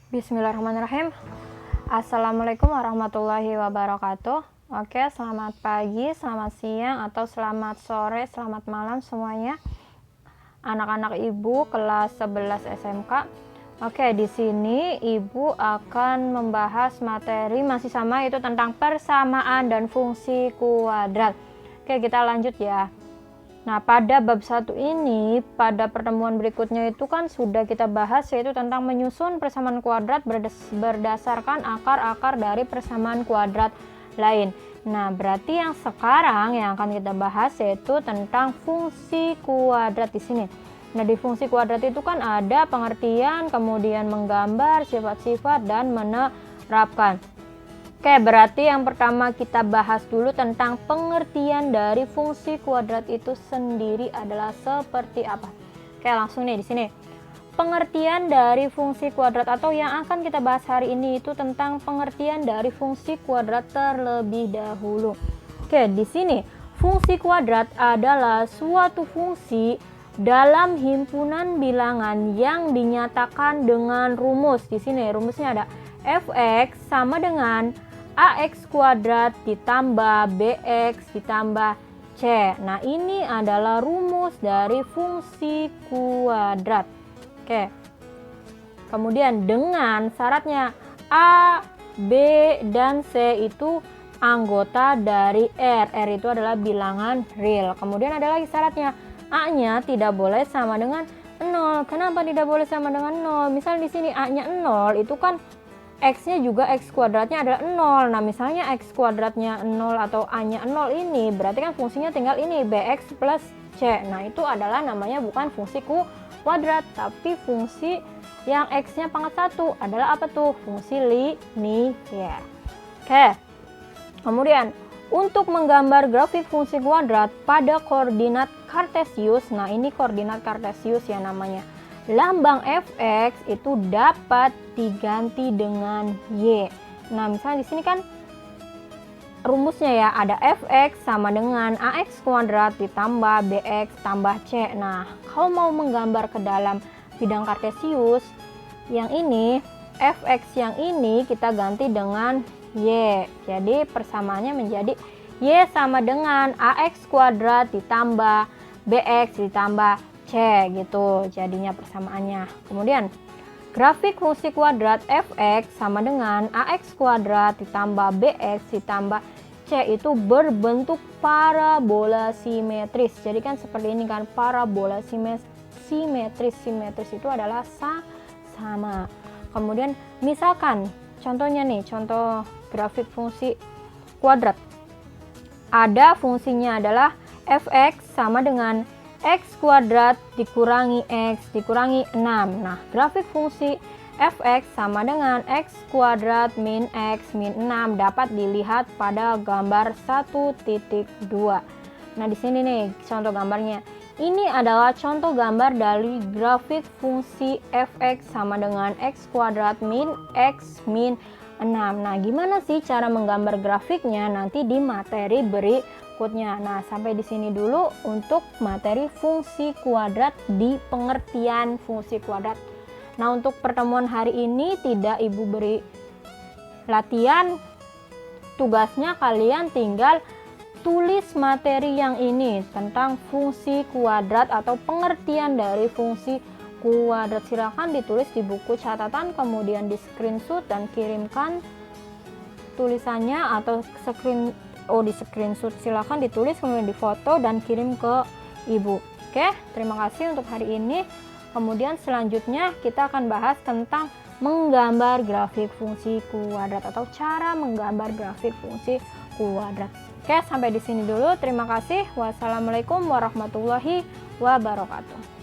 Bismillahirrahmanirrahim. Assalamualaikum warahmatullahi wabarakatuh. Oke, selamat pagi, selamat siang, atau selamat sore, selamat malam semuanya. Anak-anak Ibu kelas 11 SMK. Oke, di sini Ibu akan membahas materi masih sama, yaitu tentang persamaan dan fungsi kuadrat. Oke, kita lanjut ya. Nah, pada bab 1 ini, pada pertemuan berikutnya itu kan sudah kita bahas, yaitu tentang menyusun persamaan kuadrat berdasarkan akar-akar dari persamaan kuadrat lain. Nah, berarti yang sekarang yang akan kita bahas yaitu tentang fungsi kuadrat di sini. Nah, di fungsi kuadrat itu kan ada pengertian, kemudian menggambar sifat-sifat dan menerapkan. Oke, berarti yang pertama kita bahas dulu tentang pengertian dari fungsi kuadrat itu sendiri adalah seperti apa. Oke, langsung nih di sini. Pengertian dari fungsi kuadrat atau yang akan kita bahas hari ini itu tentang pengertian dari fungsi kuadrat terlebih dahulu. Oke, di sini fungsi kuadrat adalah suatu fungsi dalam himpunan bilangan yang dinyatakan dengan rumus. Di sini rumusnya ada f(x) sama dengan ax kuadrat ditambah bx ditambah c. Nah, ini adalah rumus dari fungsi kuadrat. Oke. Kemudian dengan syaratnya a, b, dan c itu anggota dari R. R itu adalah bilangan real. Kemudian ada lagi syaratnya, a-nya tidak boleh sama dengan 0. Kenapa tidak boleh sama dengan 0? Misal di sini a-nya 0, itu kan x-nya juga x kuadratnya adalah 0. Nah, misalnya x kuadratnya 0 atau a-nya 0 ini, berarti kan fungsinya tinggal ini, bx plus c. Nah, itu adalah namanya bukan fungsi kuadrat, tapi fungsi yang x-nya pangkat 1 adalah apa tuh? Fungsi linier. Oke. Kemudian, untuk menggambar grafik fungsi kuadrat pada koordinat kartesius, nah ini koordinat kartesius ya namanya. Lambang fx itu dapat diganti dengan y. Nah, misalnya di sini kan rumusnya ya, ada fx sama dengan ax kuadrat ditambah bx tambah c. Nah, kalau mau menggambar ke dalam bidang kartesius, yang ini fx yang ini kita ganti dengan y. Jadi persamaannya menjadi y sama dengan ax kuadrat ditambah bx ditambah C gitu jadinya persamaannya. Kemudian grafik fungsi kuadrat fx sama dengan ax kuadrat ditambah bx ditambah c itu berbentuk parabola simetris. Jadi kan seperti ini kan, parabola simetris. Simetris itu adalah sama. Kemudian misalkan contohnya nih, contoh grafik fungsi kuadrat. Ada fungsinya adalah fx sama dengan x kuadrat dikurangi x dikurangi 6. Nah, grafik fungsi fx sama dengan x kuadrat min x min 6 dapat dilihat pada gambar 1.2. Nah, di sini nih contoh gambarnya. Ini adalah contoh gambar dari grafik fungsi fx sama dengan x kuadrat min x min 6. Nah, gimana sih cara menggambar grafiknya nanti di materi berikutnya. Nah, sampai di sini dulu untuk materi fungsi kuadrat di pengertian fungsi kuadrat. Nah, untuk pertemuan hari ini tidak Ibu beri latihan. Tugasnya kalian tinggal tulis materi yang ini tentang fungsi kuadrat atau pengertian dari fungsi kuadrat. Silakan ditulis di buku catatan, kemudian di screenshot dan kirimkan tulisannya atau di screenshot, silahkan ditulis kemudian difoto dan kirim ke Ibu. Oke, terima kasih untuk hari ini. Kemudian selanjutnya kita akan bahas tentang menggambar grafik fungsi kuadrat atau cara menggambar grafik fungsi kuadrat. Oke, sampai di sini dulu. Terima kasih. Wassalamualaikum warahmatullahi wabarakatuh.